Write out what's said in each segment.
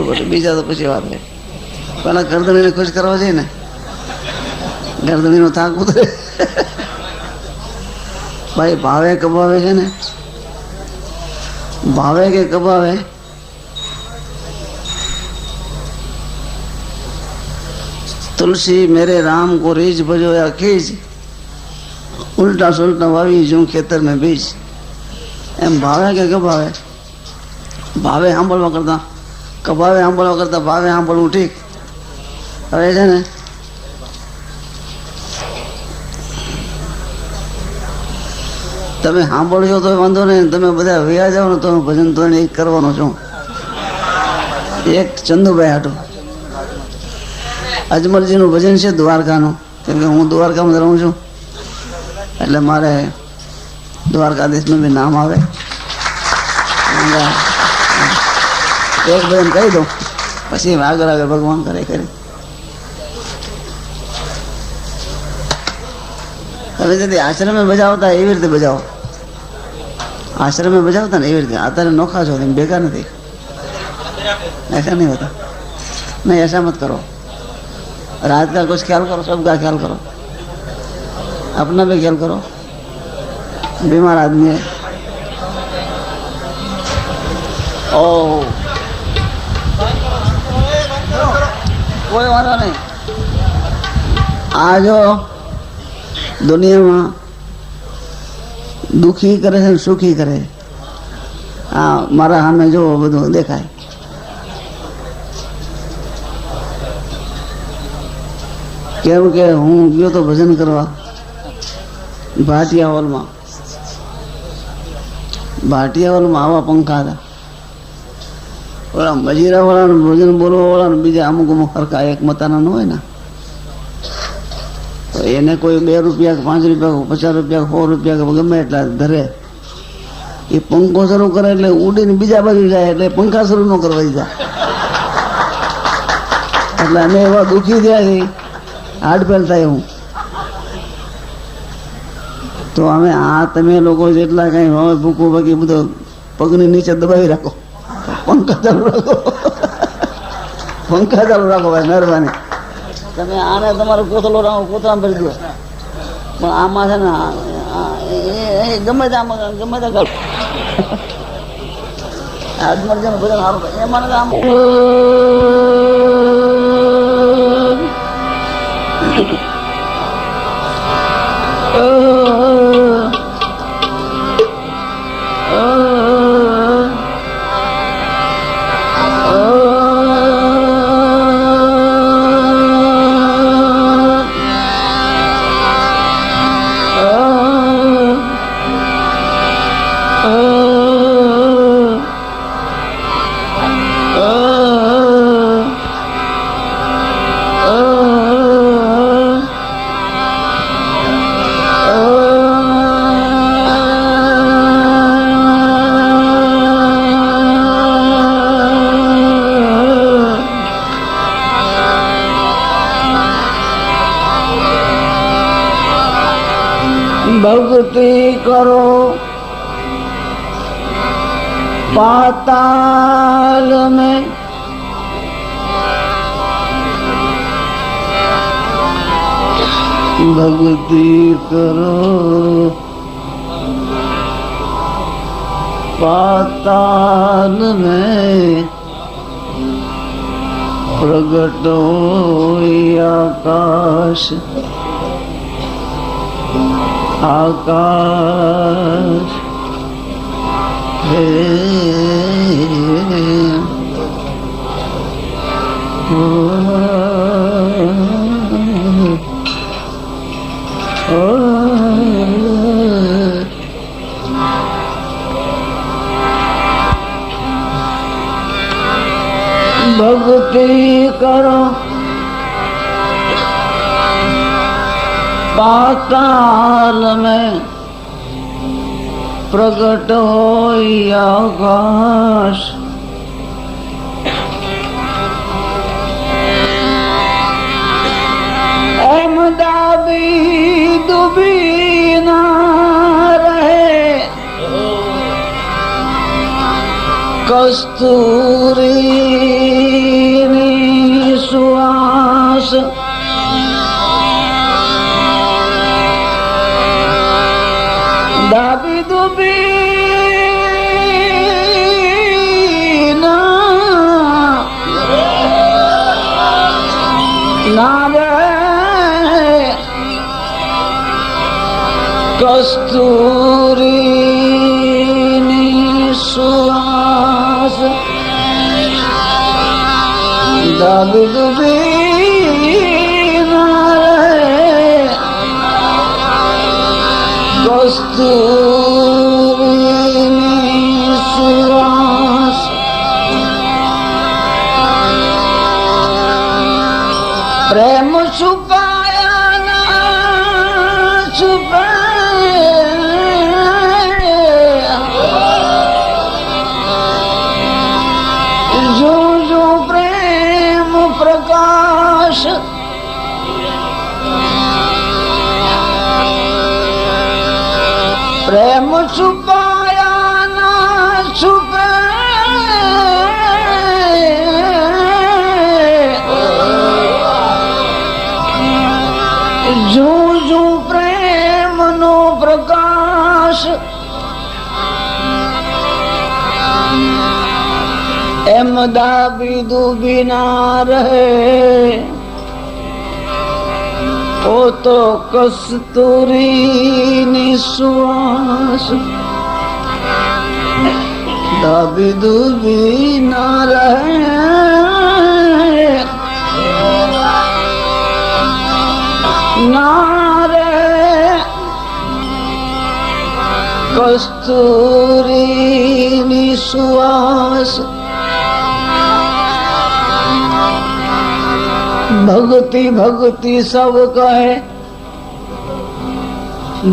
પડે, બીજા તો પછી વાત રહે. પેલા ગરદણીને ખુશ કરવા જોઈએ ને, ગરદણીનો થાક ઉતરે. ભાઈ ભાવે કબાવે છે ને, ભાવે કે કબાવે, તુલસી મેરે राम को રીજ ભજો યા ખીજ, ઉલ્ટા સુલટા વાવી જો ખેતર મેં બીજ. એમ ભાવે કે કબાવે? ભાવે સાંભળવા કરતા કબાવે સાંભળવા કરતા ભાવે સાંભળવું ઠીક. હવે છે ને તમે સાંભળશો તો વાંધો નહીં, તમે બધા વયા જાઓ ને તો ભજન તો એક કરવાનો છું. એક ચંદુભાઈ હાટું અજમલજીનું ભજન છે દ્વારકાનું, કેમ કે હું દ્વારકામાં રહું છું એટલે મારે દ્વારકાધીશનું બી નામ આવે. એક ભજન કહી દઉં પછી આગળ આગળ ભગવાન કરે કરી. તમે ଯଦି આશ્રમે બજાવતા એવી રીતે બજાવો, आश्रम में बजावता ना एवं आता नोखा છો बेकार नहीं, ऐसा नहीं होता. नहीं ऐसा मत करो, रात का कुछ ख्याल करो, सबका ख्याल करो, अपना भी ख्याल करो. बीमार आदमी है. ओ कोई वाला नहीं. आज दुनिया में दुखी करे છે સુખી કરે. આ મારા સામે જો બધું દેખાય. કેવું કે હું ગયો તો ભજન કરવા ભાટિયા હોલમાં. ભાટિયા હોલમાં આવા પંખા હતા. ઓલા મજીરા વાળાનું ભજન બોલવા વાળાનું બીજા અમુક અમુક હરખા એક મતાના ન હોય ને, તો એને કોઈ 2 રૂપિયા 5 રૂપિયા 50 રૂપિયા 100 રૂપિયા ગમે એટલા ધરે. એ પંખો શરૂ કરે એટલે ઉડીને બીજા બાજુ જાય, એટલે પંખા શરૂ ન કરવા જાય. એટલે અમે એવા દુઃખી થયા કે હાડ ફેલ થાય હું. તો અમે આ તમે લોકો જેટલા કઈ હોય ભૂખું બાકી બધો પગની નીચે દબાવી રાખો, પંખા ચાલુ રાખો, પંખા ચાલુ રાખો ભાઈ, મહેરબાની. તમે આને તમારો કોથળો રાખો, કોથળામાં ભરી દો. પણ આમાં છે ને ગમે તે આમાં ગમે તે કરો. આજમરજાનું ભજન સારું થાય એમાં આમ भक्ति करो पाताल में, भक्ति करो पाताल में, प्रगट होई आकाश आकाश है. भक्ति करो पाताल में, प्रगट होई आकाश. अहमदाबी दुबी ना रहे, કસ્તુરીની સુવાસ દાબી દુબી ના કસ્તુરીની સુવાસ દાબી દુબી કસ્તુરીની સુવાસ પ્રેમ છુપાયા ના છુપાયા જો જો પ્રેમ પ્રકાશ પ્રેમ છુપાયા ના છુપે જો જો પ્રેમ નો પ્રકાશ એમ દાબી દુબી ના રહે ઓ તો કસ્તુરીની સુવાસ દાબી દુબી ના રહે ના રે કસ્તુરીની સુવાસ ભક્તિ ભક્તિ સૌ કહે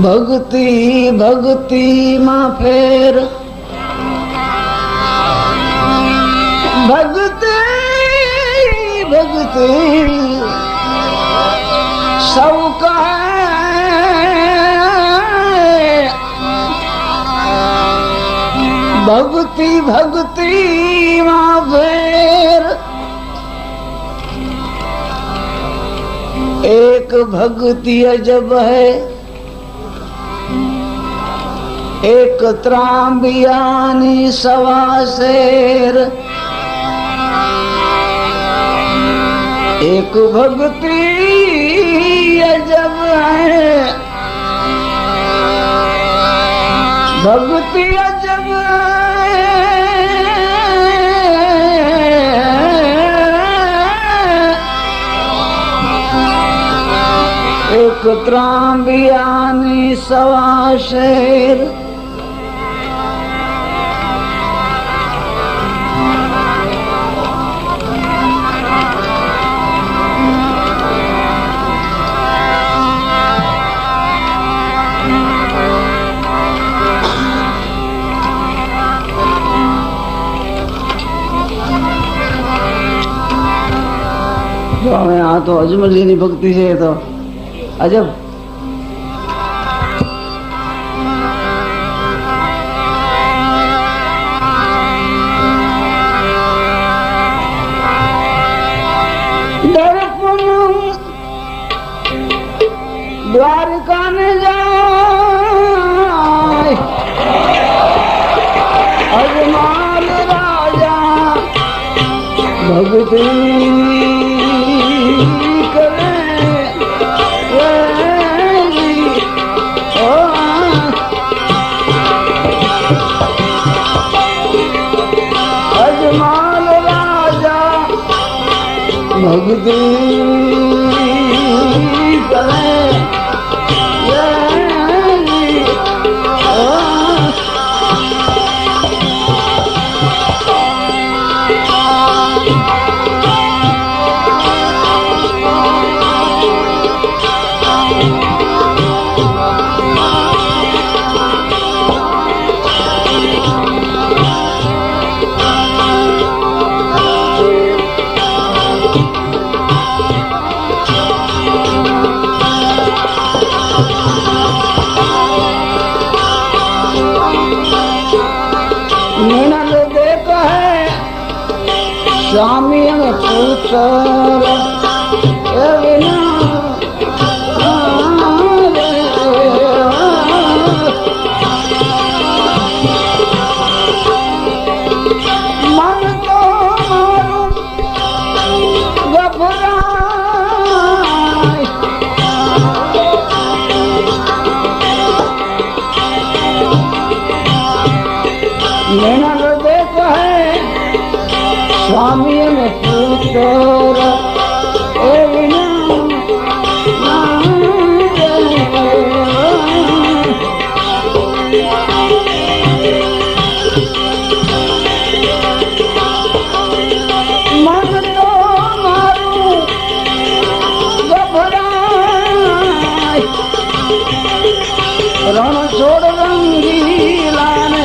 ભક્તિ ભક્તિ માં ફેર ભક્તિ ભક્તિ સૌ કહે ભક્તિ ભક્તિ માં ફેર एक भक्ति अजब है एक त्रांबियानी सवा शेर एक भक्ति अजब है भक्ति अजब एक ત્રાંબિયાની સવા શેર જો હવે આ તો અજમલજીની ભક્તિ છે તો अजब दर्पण द्वारका में जाए अजमाल राजा भक्ति भक्ति करे સ્વામી અને પુત્ર સ્વામી અને પુત્ર રણ છોડ રંગીલાને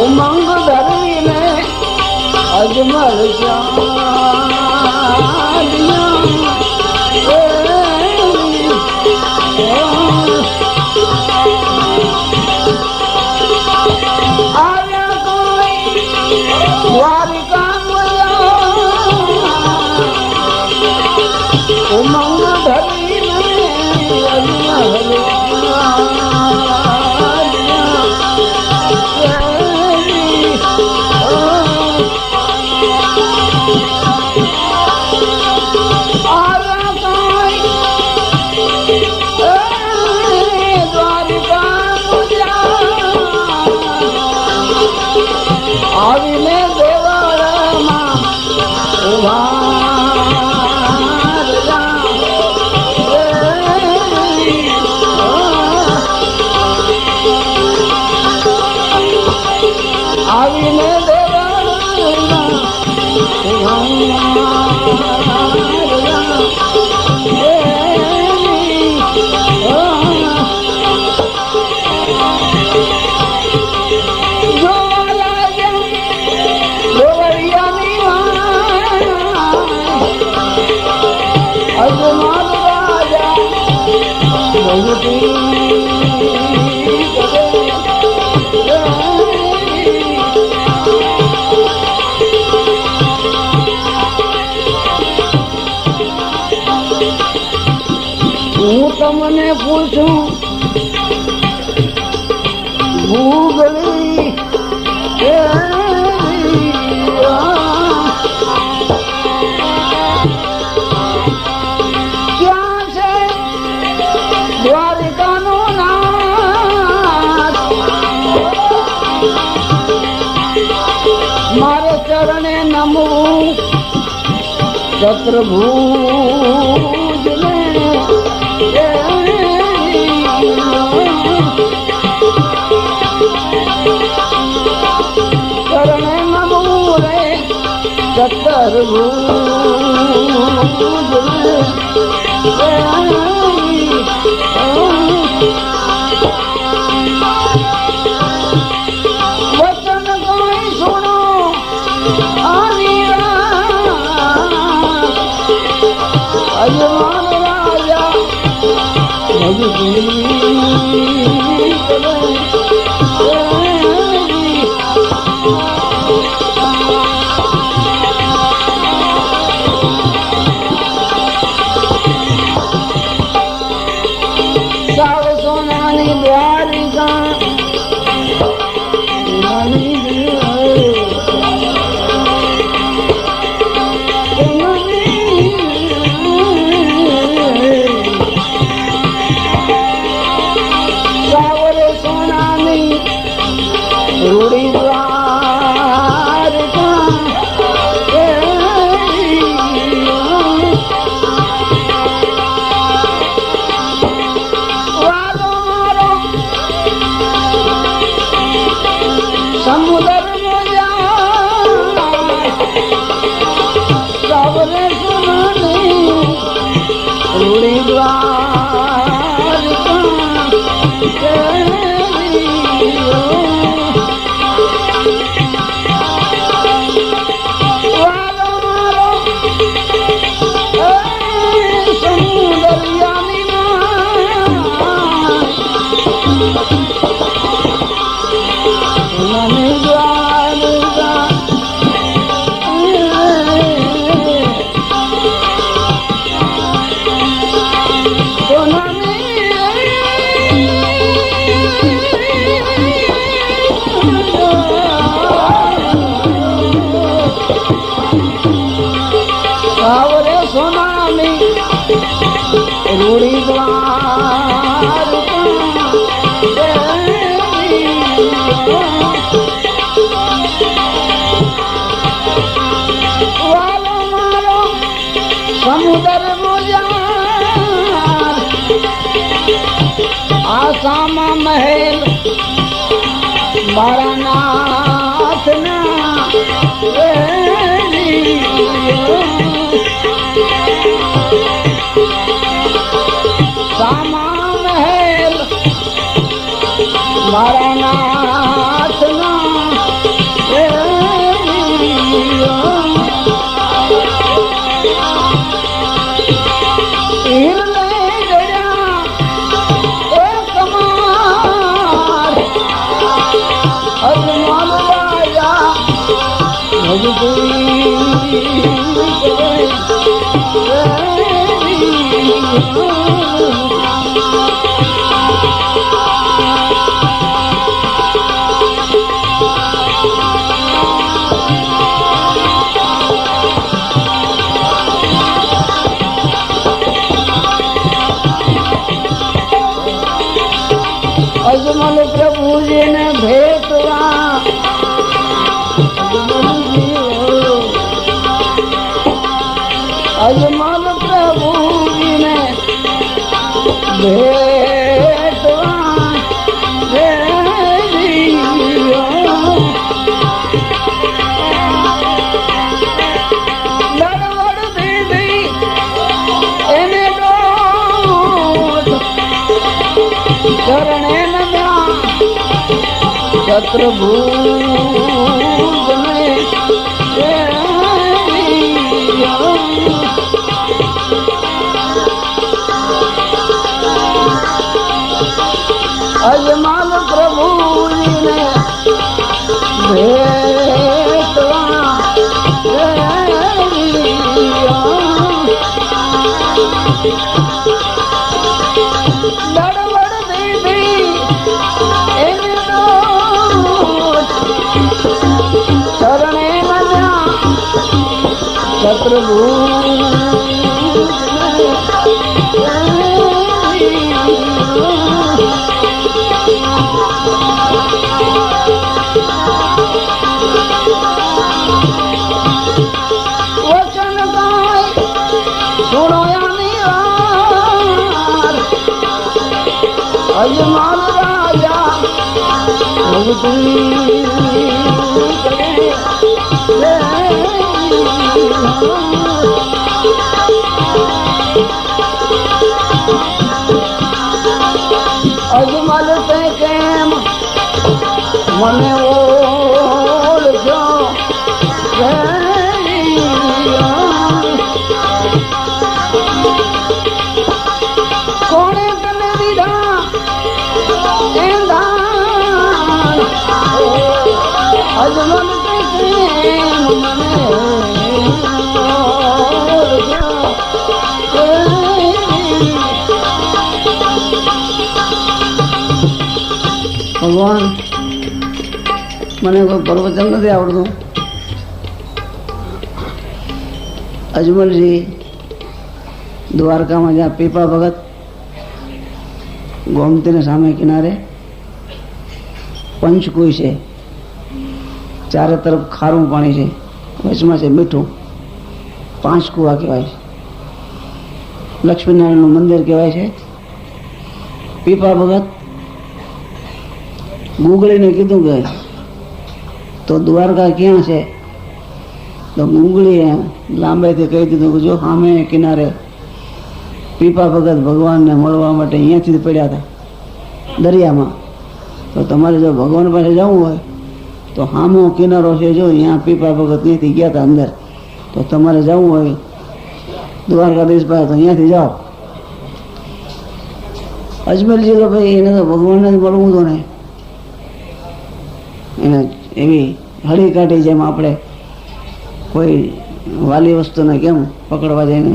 ઉમંગ ધરીને અજમલ ઉમંગ ધરીને આવીને દેવાળામાં આવીને હું તમને પૂછું ભૂગલી ક્યાં છે ચતુર્ભુજ ને ચરણે નમો રે ચતુર્ભુજ વચન કોઈ સુનો અજમાન રાજા સાવ સોનાની દ્વારિકા રૂડી દ્વારકા વાલો મારો સમુદ્ર સવરે સુનાની રૂડી દ્વારકા સાવરે સોનાની રૂડી વાલો મારો સમુદ્ર મોજાર આસામાં મહેલ મારા નાથના સામા મહેલ મારા નાથના અજમાન રાજા અજમલ પ્રભુજીને ભેટવા અજમલ પ્રભુજીને ભેટવા લડવડ દીધી એને ચરણે ચતુર્ભુજ અજમાન પ્રભુજીને ભેટવા લડવડ દીધી ચરણે ચતુર્ભુજ વચન ગાય અજમાન રાજા ભગતી અજમલ તે કેમ મને ઓળખ્યો કોણે તને દીધા એ દાન અજમલ તે કેમ મને ઓળખ્યો ભગવાન મને કોઈ પ્રવચન નથી આવડતું. અજમલજી દ્વારકામાં જ્યાં પીપા ભગત ગોમતીને સામે કિનારે પંચકુઈ છે, ચારે તરફ ખારું પાણી છે, વચમાં છે મીઠું, 5 કુવા કહેવાય છે. લક્ષ્મીનારાયણનું મંદિર કહેવાય છે. પીપા ભગત ગુગળીને કીધું કે તો દ્વારકા ક્યાં છે? તો ગુગળીએ લાંબેથી કહી દીધું કે જો સામે કિનારે પીપા ભગત ભગવાનને મળવા માટે અહીંયાથી પડ્યા હતા દરિયામાં. તો તમારે જો ભગવાન પાસે જવું હોય તો સામો કિનારો છે, જો અહીંયા પીપા ભગત અહીંયાથી ગયા હતા અંદર. તો તમારે જવું હોય દ્વારકાધીશ પાસે તો અહીંયાથી જાઓ. અજમેરજી તો ભાઈ એને તો ભગવાનને જ મળવું હતું ને. એને એવી હળી કાઢી જેમ આપણે કોઈ વાલી વસ્તુને કેમ પકડવા જઈને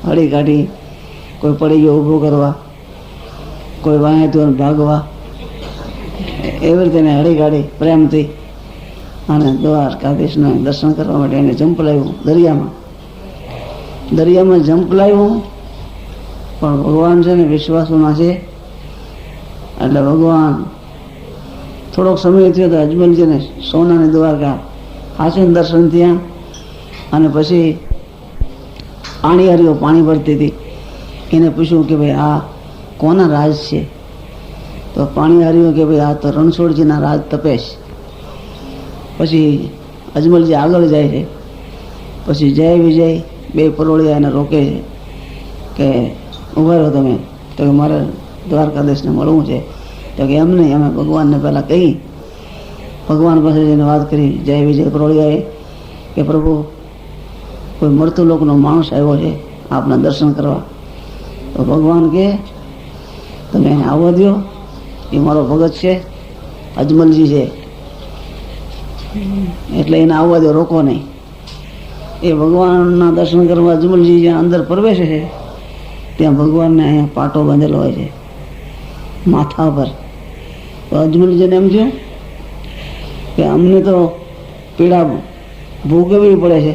હળી કાઢી, કોઈ પડી ગયો ઊભો કરવા, કોઈ વાંહેતું ભાગવા, એવી રીતે એને હળી કાઢી પ્રેમથી અને દ્વારકાધીશને દર્શન કરવા માટે એને ઝંપલાવ્યું દરિયામાં. દરિયામાં ઝંપલાવ્યું, પણ ભગવાન છે ને વિશ્વાસુના છે. એટલે ભગવાન થોડોક સમય થયો તો અજમલજીને સોનાની દ્વારકા હાસીને દર્શન થયા. અને પછી પાણીહારીઓ પાણી ભરતી હતી, એને પૂછ્યું કે ભાઈ આ કોના રાજ છે? તો પાણીહારીઓ કે ભાઈ આ તો રણછોડજીના રાજ તપે છે. પછી અજમલજી આગળ જાય છે. પછી જય વિજય 2 પરોળિયા એને રોકે છે કે ઉભા રહો તમે. તો કે મારે દ્વારકાધીશને મળવું છે. તો કે એમ નહીં, અમે ભગવાનને પહેલાં કહી. ભગવાન પાસે જઈને વાત કરી જય વિજય પરોળિયાએ કે પ્રભુ કોઈ મળતું લોકનો માણસ આવ્યો છે આપના દર્શન કરવા. તો ભગવાન કે તમે એને આવવા દો, એ મારો ભગત છે, અજમલજી છે, એટલે એને આવવા દો, રોકો નહીં. એ ભગવાનના દર્શન કરવા અજમલજી જ્યાં અંદર પ્રવેશે છે ત્યાં ભગવાનને અહીંયા પાટો બાંધેલો હોય છે માથા પર. તો અજમલજીને એમ થયું કે અમને તો પીડા ભોગવવી પડે છે,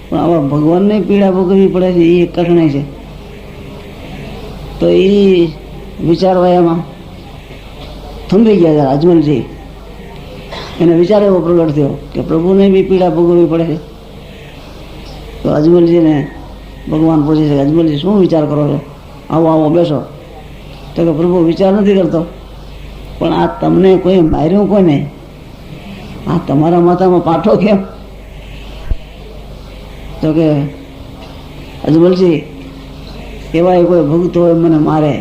પણ આવા ભગવાનને પીડા ભોગવવી પડે છે એ કઠણાઈ છે. તો એ વિચારવા એમાં થંભી ગયા હતા અજમલજી. એને વિચાર એવો પ્રગટ થયો કે પ્રભુને બી પીડા ભોગવવી પડે છે. તો અજમલજીને ભગવાન પૂછે છે અજમલજી શું વિચાર કરો છો? આવો આવો બેસો. તો કે પ્રભુ વિચાર નથી કરતો, પણ આ તમને કોઈ માર્યું કોને? આ તમારા માથામાં પાઠો કેમ? તો કે અજમલજી એવા કોઈ ભક્તો હોય મને મારે,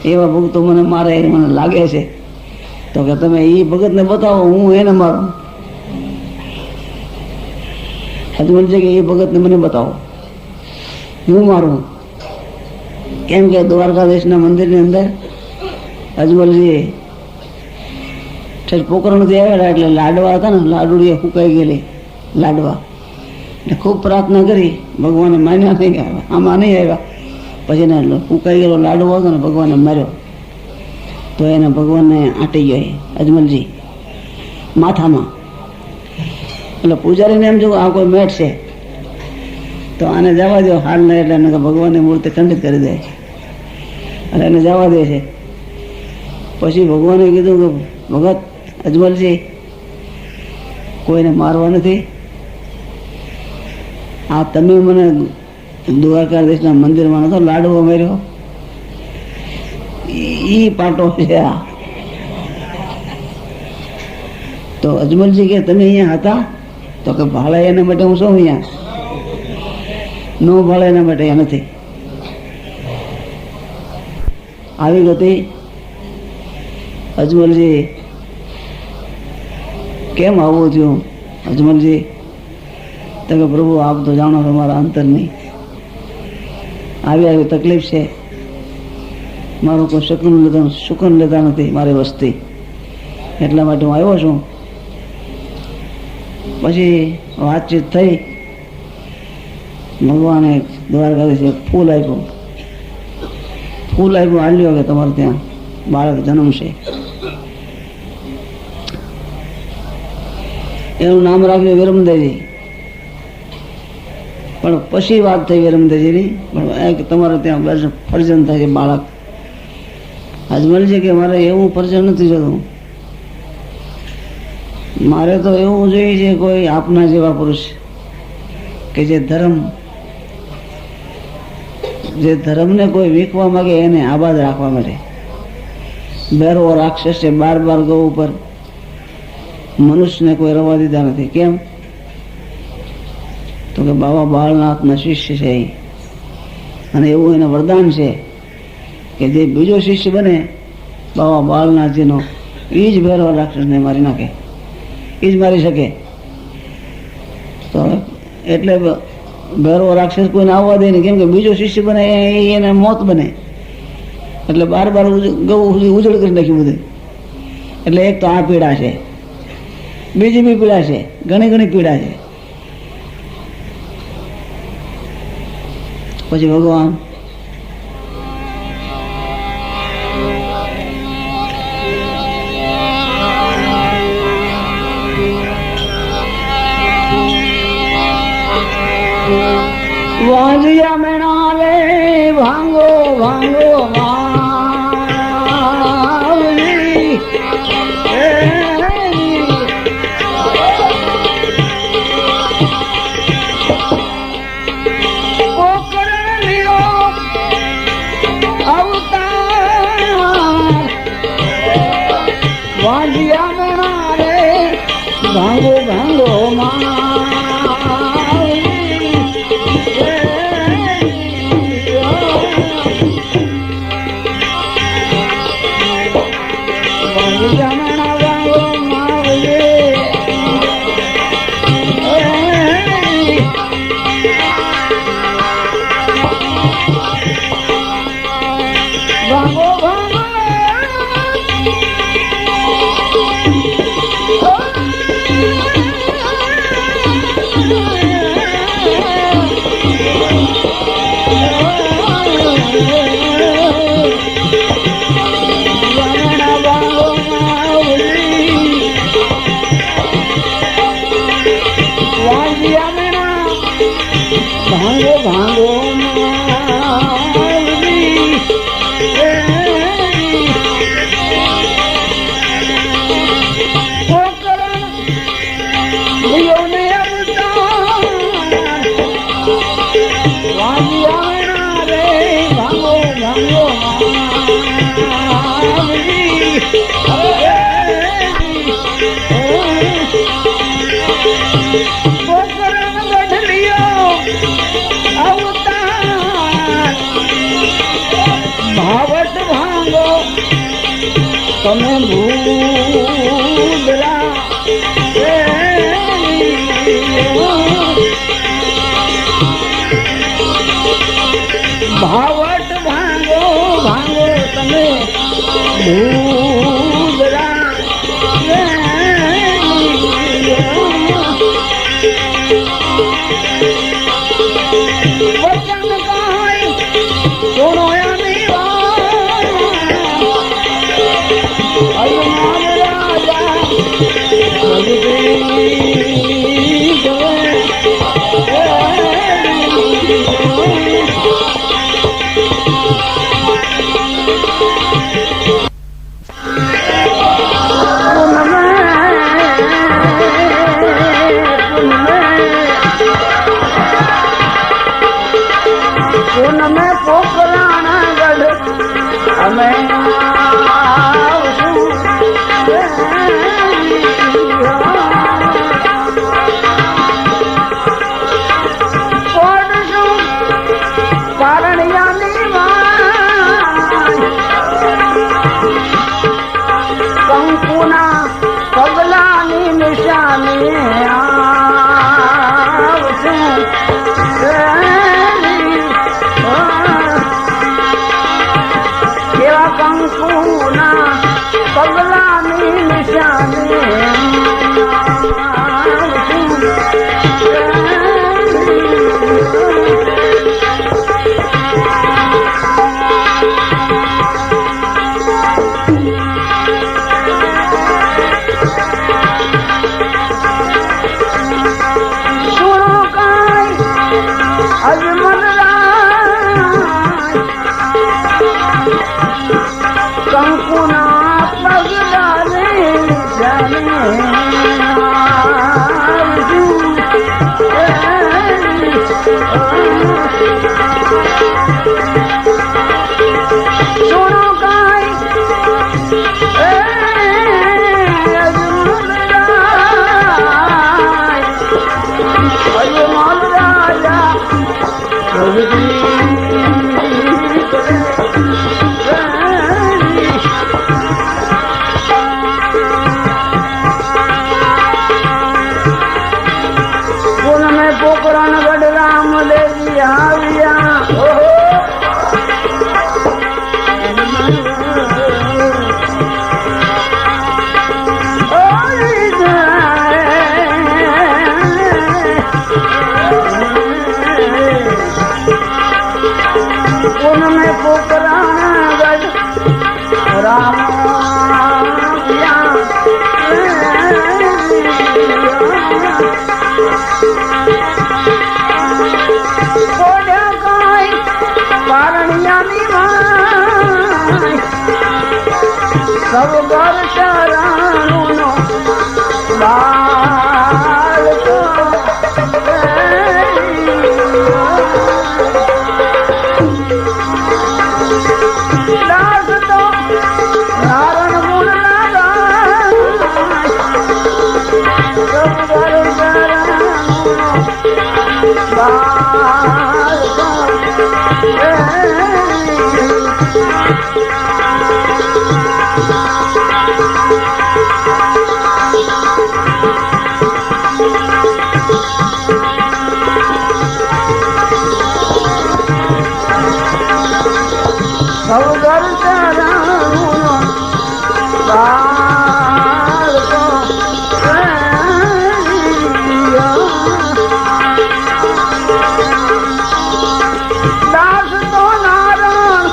એવા ભક્તો મને મારે એ મને લાગે છે. તો કે તમે એ ભગતને બતાવો, હું એને મારું. અજમલજી કે એ ભગતને મને બતાવો, હું મારું. કેમ કે દ્વારકાધીશના મંદિરની અંદર અજમલજી પોકરણથી આવેલા એટલે લાડવા હતા ને, લાડુડીએ ફૂંકાઈ ગયેલી લાડવા. એટલે ખૂબ પ્રાર્થના કરી, ભગવાને માન્યા નહીં આવ્યા, આમાં નહીં આવ્યા. પછી એને ફૂંકાઈ ગયેલો લાડવો હતો ને ભગવાને માર્યો. તો એને ભગવાનને આંટી ગયો અજમલજી માથામાં. એટલે પૂજારીને એમ જો આ કોઈ મેટ છે તો આને જવા દો હાલ ને, એટલે એને ભગવાનની મૂર્તિ ખંડિત કરી દે છે અને એને જવા દે છે. પછી ભગવાને કીધું કે ભગત અજમલજી કોઈને મારવા નથી, આ તમે મને દ્વારકાધીશના મંદિરમાં નતો લાડવો માર્યો, ઈ પાટો છે આ. તો અજમલજી કે તમે અહીંયા હતા? તો કે ભાડે એના માટે હું શું અહીંયા? નો ભાડે એના માટે અહીંયા નથી. આવી ગતિ અજમલજી કેમ આવું થયું? અજમલજી તો કે પ્રભુ આપ તો જાણો છો મારા અંતરની આવી તકલીફ છે. મારું કોઈ સુકન લેતા નથી મારી વસ્તી, એટલા માટે હું આવ્યો છું. પછી વાતચીત થઈ. ભગવાને દ્વારકાધીશે એક ફૂલ આપ્યું. હાલ્યો કે તમારે ત્યાં બાળક જન્મશે. એનું નામ રાખ્યું વિરમદેવજી. પણ પછી વાત થઈ વિરમદેવજીની, પણ તમારે ત્યાં બસ ફરજન થાય છે બાળક. અજમલજી કે મારે એવું ફરજન નથી જોતું, મારે તો એવું જોઈએ છે કોઈ આપના જેવા પુરુષ કે જે ધર્મને કોઈ વીખવા માંગે એને આબાદ રાખવા માટે. બેરો રાક્ષસ છે 12 ગૌ ઉપર, મનુષ્યને કોઈ રવા દીધા નથી. કેમ? તો કે બાબા બાળનાથના શિષ્ય છે એ, અને એવું એને વરદાન છે કે જે બીજો શિષ્ય બને બાબા બાળનાથજીનો, એ જ ભેરવ રાક્ષસને મારી નાખે, એ જ મારી શકે. તો એટલે ભેરવ રાક્ષસ કોઈને આવવા દે નહીં, કેમ કે બીજો શિષ્ય બને એને મોત બને. એટલે 12 ગૌ ઉજળ કરી નાખ્યું બધું. એટલે એક તો આ પીડા છે, બીજી બી પીડા છે, ઘણી પીડા છે. પછી ભગવાન વાંજિયા મેણા રે ભાંગો ભાંગો વાવલી. વાંજિયા મેણા રે ભાંગો ભાંગો ભાંગો ભાંગો ભાવટ ભાંગો તમે ભૂદરા ભાવટ ભાંગો ભાંગો તમે ભૂદરા વચન કાય સુનો અમે આવશું. કોડશું પારણિયાની વાય, કંકુના પગલાની નિશાની આવશું. કેવા કંકુના પગલાની નિશાની કંકુના પગલાની સુનો કાય અજમલ રાજા પોકરણ ગઢરામ દેવી આવ્યા. પૂનમે પોકરણ ગઢ રામ પારણિયાની વાય, સૌ ઘર શરણુનો બાળકો. દાસ તો નારણ ગુણ ના ગાય, સૌ ઘર શરણુનો બાળકો. સૌ ઘર શરણુનો બાળકો. દાસ તો નારણ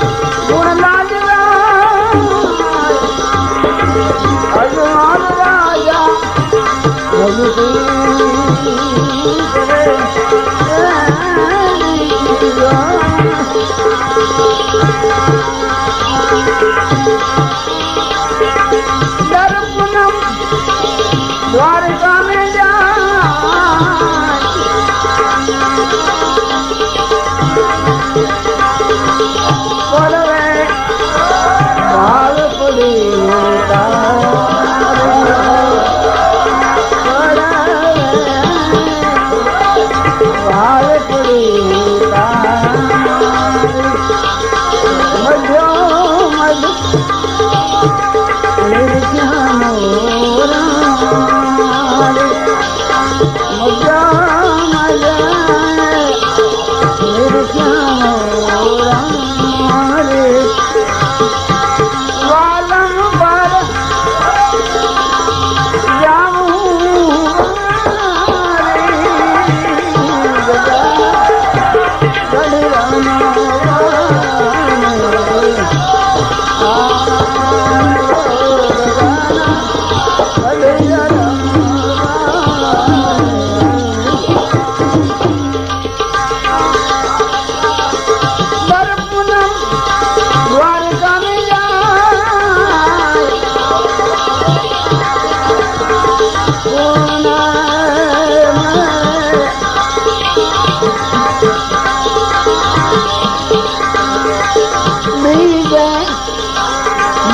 ગુણ લાજરા, અજમલ રાજા દર્પણમ દ્વારકા में જાય, પડવે ભાલ પડી ભાલ પડી મધ્ય મધ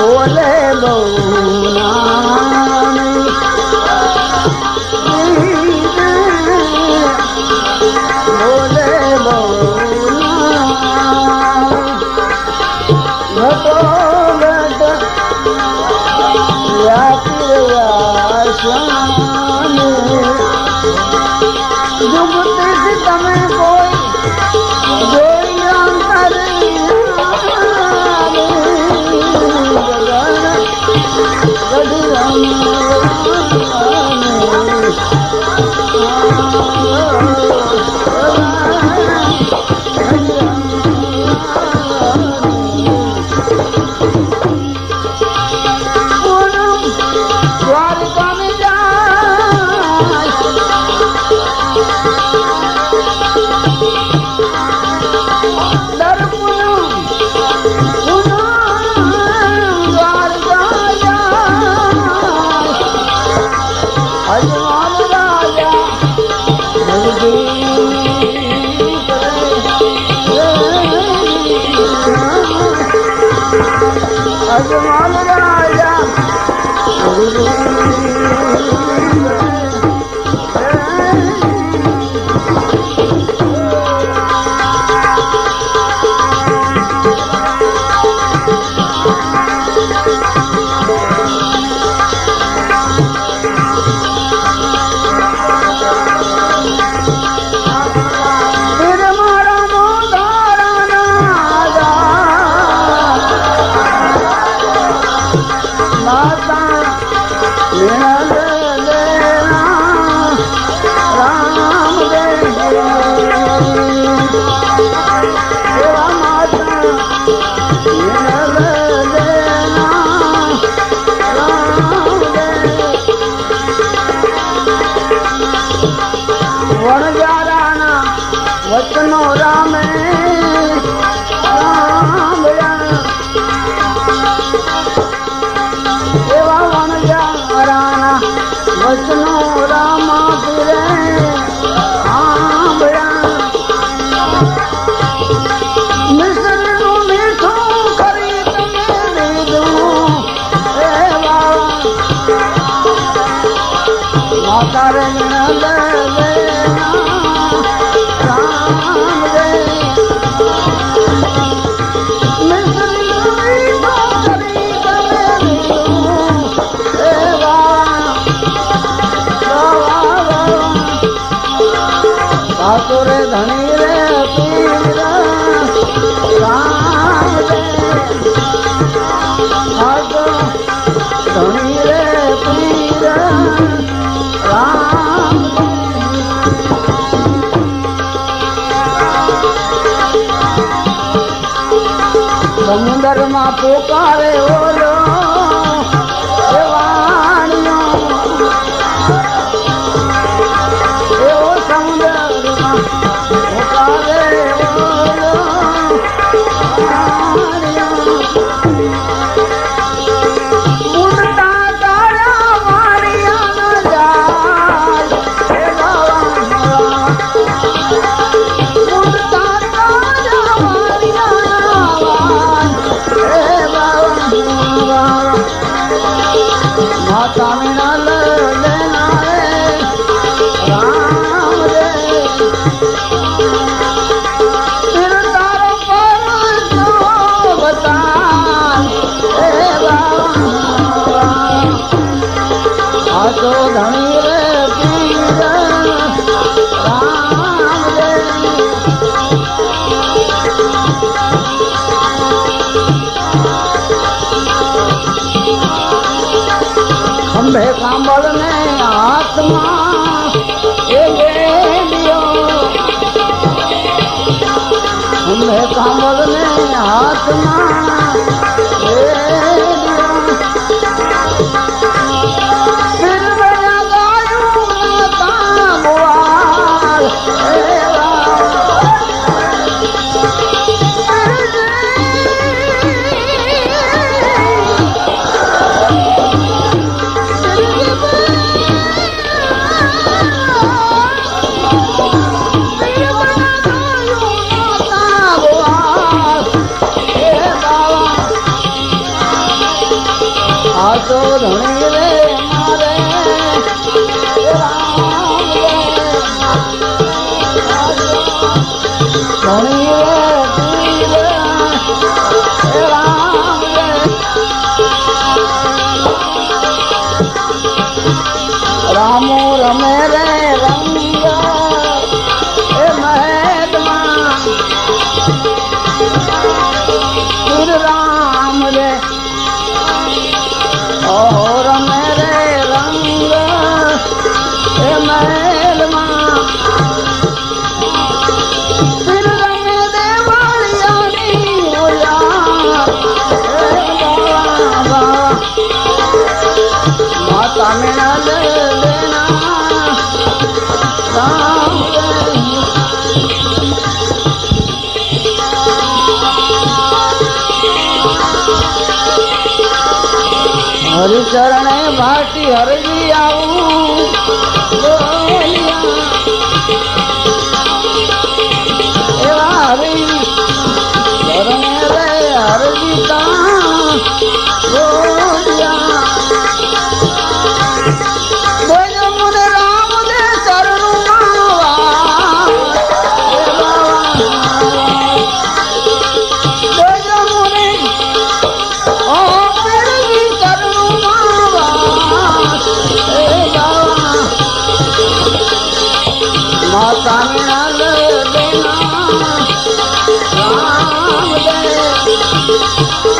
બોલે બહુ નાની બોલે બહુ ઘટો ઘટ જુગતી તમે કોઈ જોઈ અંતર અજમાન રાજા વચનો રામે એવા વણજારાના વચનો રામા પીરે મિશ્રનું મીઠું કરી તમે લીધું એવા માતા રે રે ધણી રે પીર રામ રે ધણી રે પીર રામ સમુદર માં પોકારે ઓલો એવો સમુદર માં ધણી રે પીર રામ રે ખંભે કાંબળ ને હાથમાં એ ખંભે કાંબળ ને હાથમાં તો ધણી રે મારે રામ રે ધણી રે પીર રામ રે રામો રમે રે રંગ એ મહેદમાં પીર રામ રે ઓ રમે રે રંગ એ મહેલમાં પીર રમે દેવાળિયાની ઓલા એ બાવા માતા મેણા લેના રામ રે હરિચરણે ભાટી હરજી આવું એવા હરી ચરણે રે હરજી તા મને રામ દે ચરણું માતા મીણા દેના રામ દે